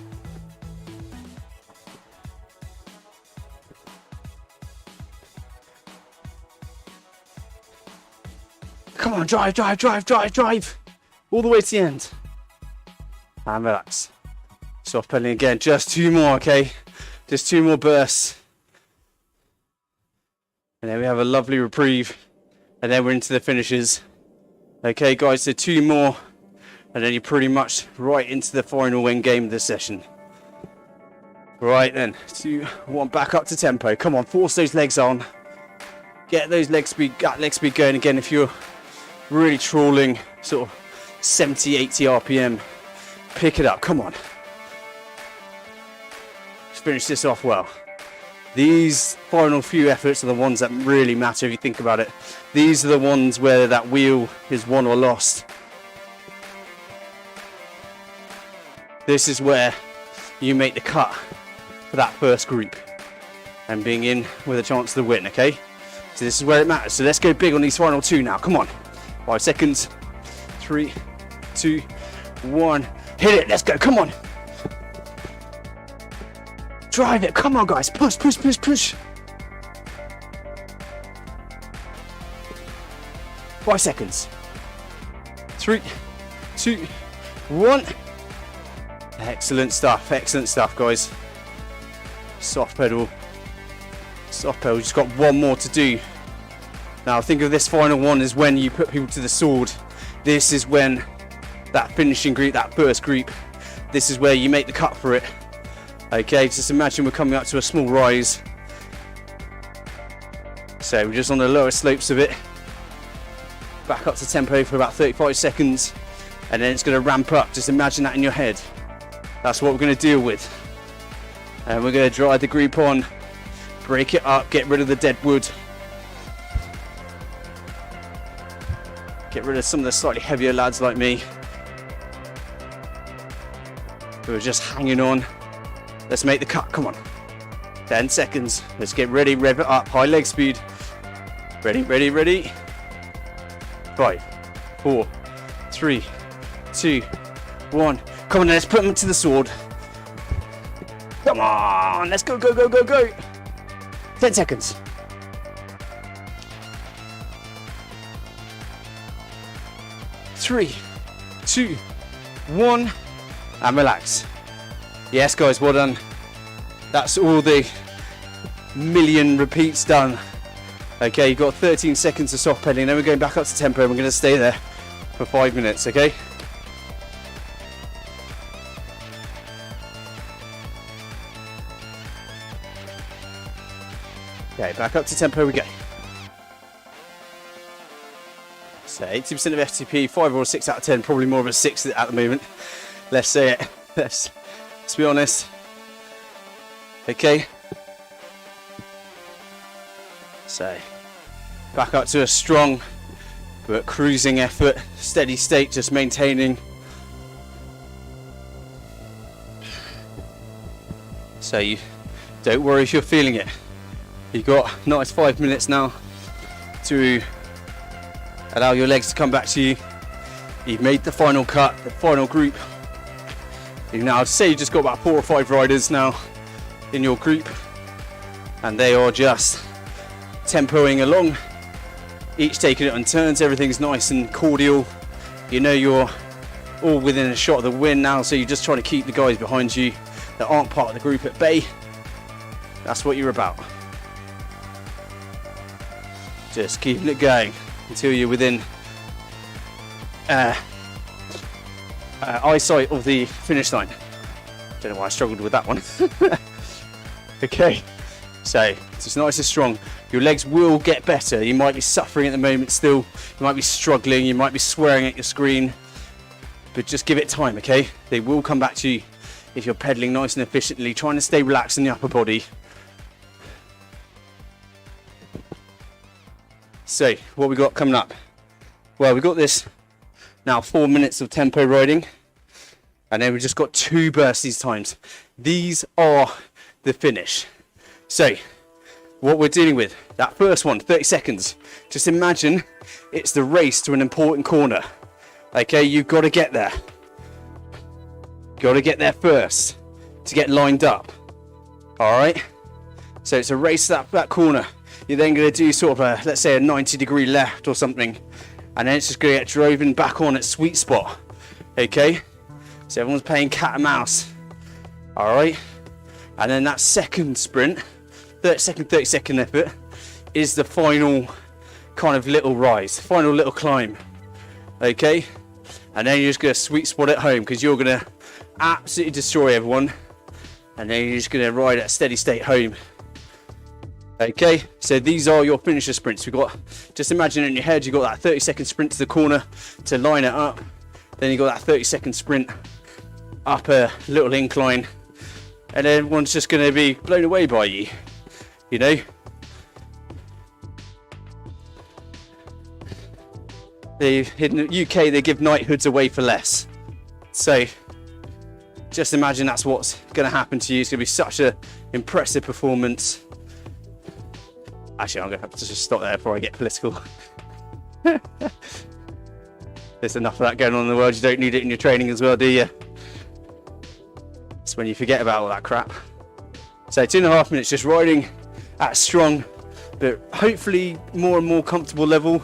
Come on, drive, drive, drive, drive, drive. All the way to the end. And relax. Soft pedaling again. Just 2 more, okay? Just 2 more bursts. And then we have a lovely reprieve. And then we're into the finishes. Okay, guys, so 2 more. And then you're pretty much right into the final end game of the session. Right then, 2, 1, back up to tempo. Come on, force those legs on. Get those leg speed going again. If you're really trawling, sort of 70, 80 RPM, pick it up, come on. Let's finish this off well. These final few efforts are the ones that really matter if you think about it. These are the ones where that wheel is won or lost. This is where you make the cut for that first group and being in with a chance to win, okay? So this is where it matters. So let's go big on these final 2 now, come on. 5 seconds, 3, 2, 1, hit it, let's go, come on. Drive it, come on guys, push, push, push, push. 5 seconds, 3, 2, 1. Excellent stuff guys. Soft pedal, just got 1 more to do. Now think of this final one as when you put people to the sword. This is when that finishing group, that first group, this is where you make the cut for it. Okay, just imagine we're coming up to a small rise. So we're just on the lower slopes of it. Back up to tempo for about 35 seconds. And then it's going to ramp up. Just imagine that in your head. That's what we're going to deal with. And we're going to drive the group on. Break it up, get rid of the dead wood. Get rid of some of the slightly heavier lads like me who are just hanging on. Let's make the cut, come on. 10 seconds, let's get ready, rev it up, high leg speed. Ready, ready, ready. 5, 4, 3, 2, 1. Come on, let's put them to the sword. Come on, let's go, go, go, go, go. 10 seconds. 3, 2, 1, and relax. Yes guys, well done. That's all the million repeats done. Okay, you've got 13 seconds of soft pedaling, then we're going back up to tempo and we're going to stay there for 5 minutes, okay? Okay, back up to tempo we go. So 80% of FTP, 5 or 6 out of 10, probably more of a 6 at the moment. Let's say it. Let's be honest. Okay. So back up to a strong but cruising effort, steady state, just maintaining. So you don't worry if you're feeling it. You've got a nice 5 minutes now to allow your legs to come back to you. You've made the final cut, the final group. You now say you just got about 4 or 5 riders now in your group, and they are just tempoing along, each taking it on turns. Everything's nice and cordial. You know you're all within a shot of the win now, so you're just trying to keep the guys behind you that aren't part of the group at bay. That's what you're about. Just keeping it going until you're within eyesight of the finish line. Don't know why I struggled with that one. Okay, so it's nice and strong. Your legs will get better. You might be suffering at the moment still. You might be struggling. You might be swearing at your screen. But just give it time, okay? They will come back to you if you're pedaling nice and efficiently, trying to stay relaxed in the upper body. So, what we got coming up? Well, we've got this now 4 minutes of tempo riding. And then we've just got 2 bursts these times. These are the finish. So, what we're dealing with, that first one, 30 seconds. Just imagine it's the race to an important corner. Okay, you've got to get there. Got to get there first to get lined up. All right. So it's a race to that corner. You're then going to do sort of a, let's say, a 90-degree left or something, and then it's just going to get driven back on its sweet spot. Okay. So everyone's playing cat and mouse. All right. And then that second sprint, 30 second effort, is the final kind of little rise, final little climb. Okay. And then you're just going to sweet spot it home, because you're going to absolutely destroy everyone. And then you're just going to ride at a steady state home. Okay, so these are your finisher sprints. We've got, just imagine in your head, you've got that 30-second sprint to the corner to line it up. Then you've got that 30-second sprint up a little incline. And then everyone's just going to be blown away by you, you know. In the UK, they give knighthoods away for less. So just imagine that's what's going to happen to you. It's going to be such an impressive performance. Actually, I'm going to have to just stop there before I get political. There's enough of that going on in the world. You don't need it in your training as well, do you? It's when you forget about all that crap. So 2.5 minutes just riding at a strong, but hopefully more and more comfortable level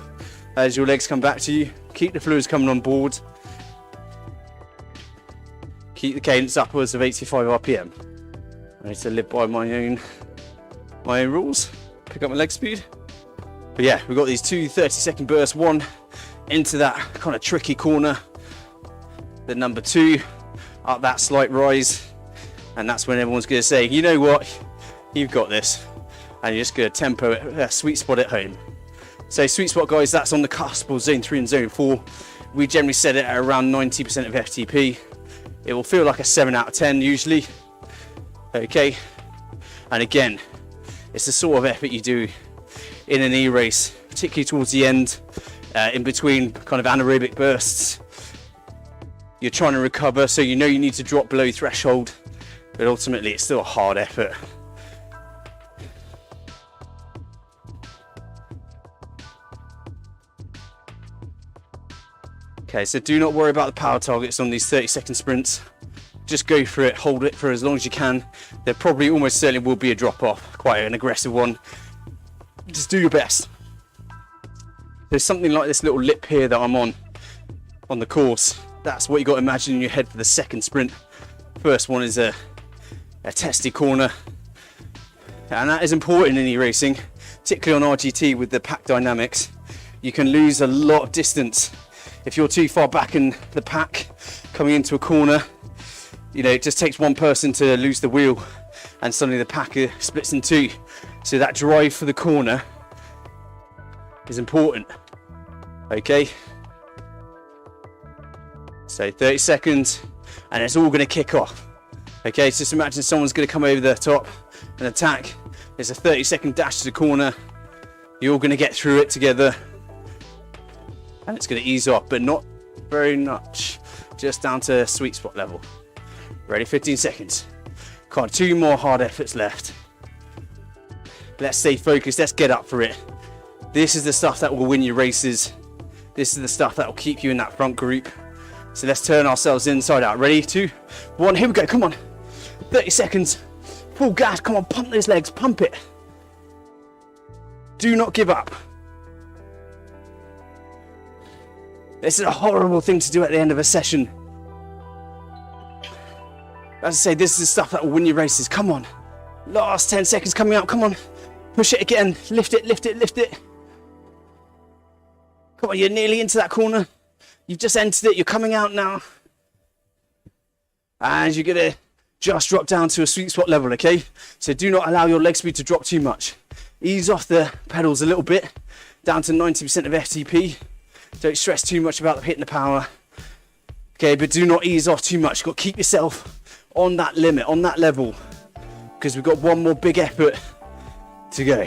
as your legs come back to you. Keep the fluids coming on board. Keep the cadence upwards of 85 RPM. I need to live by my own rules. Pick up my leg speed. But yeah, we've got these 2 30-second bursts. One into that kind of tricky corner. Then number 2 up that slight rise. And that's when everyone's going to say, you know what, you've got this. And you're just going to tempo it, sweet spot it home. So sweet spot, guys, that's on the cusp of zone 3 and zone 4. We generally set it at around 90% of FTP. It will feel like a 7 out of 10 usually. Okay. And again, it's the sort of effort you do in an e-race, particularly towards the end, in between kind of anaerobic bursts. You're trying to recover, so you know you need to drop below threshold, but ultimately it's still a hard effort. Okay, so do not worry about the power targets on these 30-second sprints. Just go for it, hold it for as long as you can. There probably almost certainly will be a drop off, quite an aggressive one. Just do your best. There's something like this little lip here that I'm on the course. That's what you got to imagine in your head for the second sprint. First one is a testy corner. And that is important in e-racing, particularly on RGT with the pack dynamics. You can lose a lot of distance if you're too far back in the pack coming into a corner. You know, it just takes one person to lose the wheel and suddenly the pack splits in 2. So that drive for the corner is important. Okay. So 30 seconds and it's all going to kick off. Okay, so just imagine someone's going to come over the top and attack. There's a 30-second dash to the corner. You're all going to get through it together. And it's going to ease off, but not very much. Just down to sweet spot level. Ready, 15 seconds. Come on, 2 more hard efforts left. Let's stay focused, let's get up for it. This is the stuff that will win you races. This is the stuff that will keep you in that front group. So let's turn ourselves inside out. Ready, 2, 1, here we go, come on. 30 seconds, full gas, come on, pump those legs, pump it. Do not give up. This is a horrible thing to do at the end of a session. As I say, this is the stuff that will win you races. Come on. Last 10 seconds coming up. Come on. Push it again. Lift it, lift it, lift it. Come on, you're nearly into that corner. You've just entered it. You're coming out now. And you're going to just drop down to a sweet spot level, okay? So do not allow your leg speed to drop too much. Ease off the pedals a little bit, down to 90% of FTP. Don't stress too much about hitting the power. Okay, but do not ease off too much. You've got to keep yourself on that limit, on that level, because we've got one more big effort to go.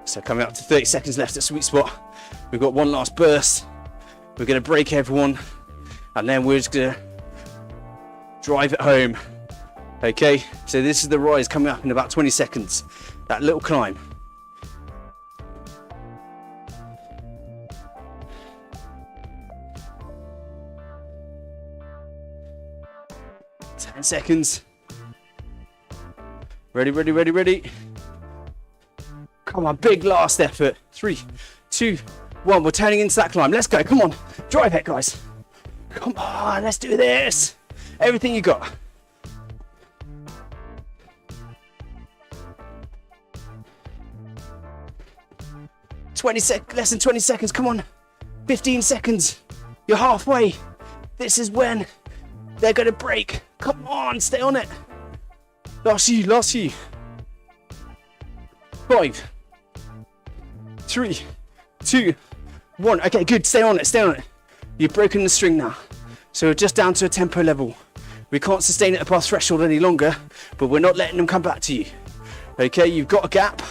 So coming up to 30 seconds left at sweet spot. We've got one last burst. We're going to break everyone, and then we're just going to drive it home. Okay, so this is the rise coming up in about 20 seconds. That little climb. Seconds. Ready, ready, ready, ready. Come on, big last effort. 3, 2, 1. We're turning into that climb. Let's go. Come on. Drive it, guys. Come on, let's do this. Everything you got. Less than 20 seconds. Come on. 15 seconds. You're halfway. This is when they're going to break. Come on, stay on it. Last few, last few. 5, 3, 2, 1. Okay, good. Stay on it, stay on it. You've broken the string now. So we're just down to a tempo level. We can't sustain it above threshold any longer, but we're not letting them come back to you. Okay, you've got a gap.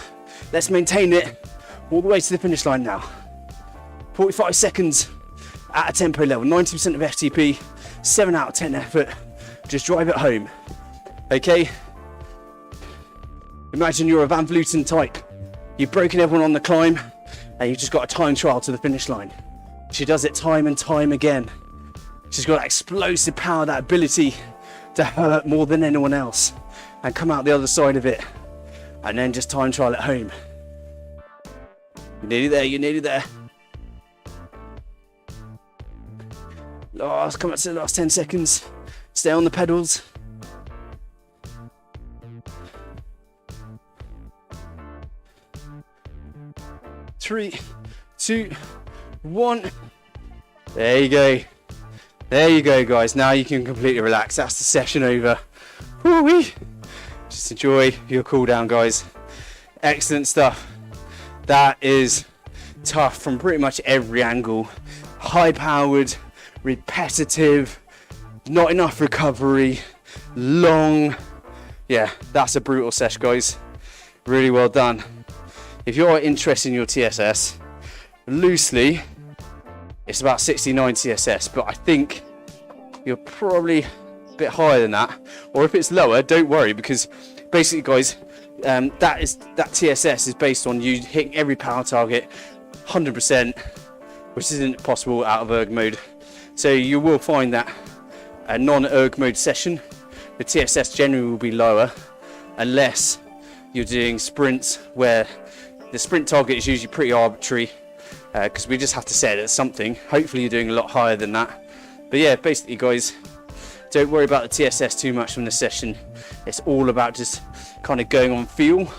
Let's maintain it all the way to the finish line now. 45 seconds at a tempo level, 90% of FTP, 7 out of 10 effort. Just drive it home. Okay? Imagine you're a Van Vleuten type. You've broken everyone on the climb, and you've just got a time trial to the finish line. She does it time and time again. She's got that explosive power, that ability to hurt more than anyone else and come out the other side of it, and then just time trial at home. You're nearly there, you're nearly there. Come up to the last 10 seconds. Stay on the pedals. Three, 2, 1. There you go. There you go, guys. Now you can completely relax. That's the session over. Woo-wee. Just enjoy your cool down, guys. Excellent stuff. That is tough from pretty much every angle. High powered, repetitive, not enough recovery, long. Yeah, that's a brutal session, guys. Really well done. If you're interested in your TSS, loosely, it's about 69 TSS, but I think you're probably a bit higher than that. Or if it's lower, don't worry, because basically, guys, that TSS is based on you hitting every power target 100%, which isn't possible out of erg mode. So you will find that a non-erg mode session, the TSS generally will be lower, unless you're doing sprints where the sprint target is usually pretty arbitrary, because we just have to set it at something. Hopefully you're doing a lot higher than that. But yeah, basically, guys, don't worry about the TSS too much from the session. It's all about just kind of going on feel.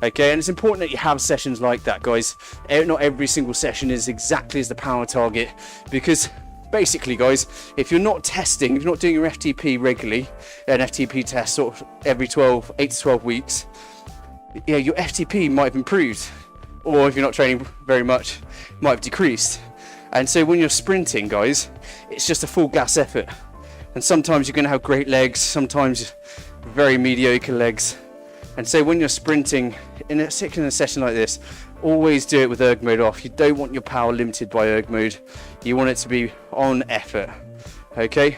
Okay, and it's important that you have sessions like that, guys. Not every single session is exactly as the power target, because basically, guys, if you're not testing, if you're not doing your FTP regularly, an FTP test sort of every 8 to 12 weeks, yeah, your FTP might have improved, or if you're not training very much, might have decreased. And so when you're sprinting, guys, it's just a full gas effort. And sometimes you're going to have great legs, sometimes very mediocre legs. And so when you're sprinting in a particular session like this, always do it with erg mode off. You don't want your power limited by erg mode. You want it to be on effort. Okay?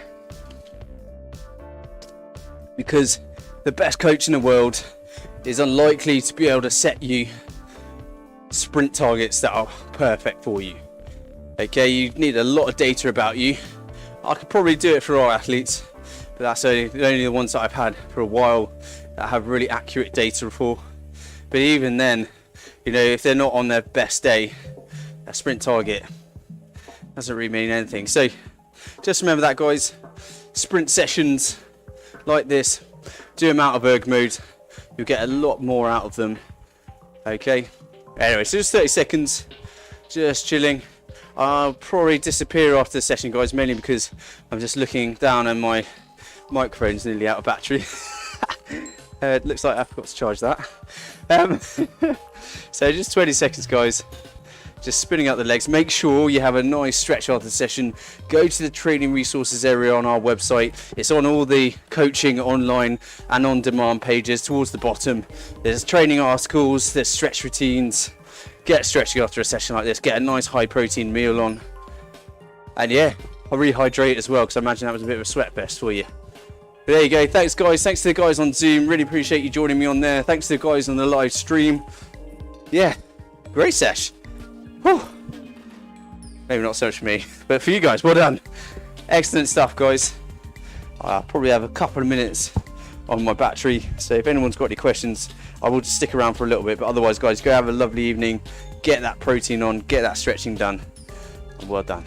Because the best coach in the world is unlikely to be able to set you sprint targets that are perfect for you. Okay, you need a lot of data about you. I could probably do it for our athletes, but that's only the ones that I've had for a while that have really accurate data for. But even then, you know, if they're not on their best day, a sprint target doesn't really mean anything. So just remember that, guys. Sprint sessions like this, do them out of erg mode. You'll get a lot more out of them. Okay. Anyway, so just 30 seconds, just chilling. I'll probably disappear after the session, guys, mainly because I'm just looking down and my microphone's nearly out of battery. It looks like I forgot to charge that. So just 20 seconds, guys. Just spinning out the legs. Make sure you have a nice stretch after the session. Go to the training resources area on our website. It's on all the coaching online and on demand pages towards the bottom. There's training articles, there's stretch routines. Get stretching after a session like this. Get a nice high protein meal on. And yeah, I'll rehydrate as well, because I imagine that was a bit of a sweat fest for you. But there you go. Thanks, guys. Thanks to the guys on Zoom. Really appreciate you joining me on there. Thanks to the guys on the live stream. Yeah, great sesh. Whew. Maybe not so much for me, but for you guys, well done. Excellent stuff, guys. I'll probably have a couple of minutes on my battery, so if anyone's got any questions, I will just stick around for a little bit. But otherwise, guys, go have a lovely evening. Get that protein on, get that stretching done, and well done.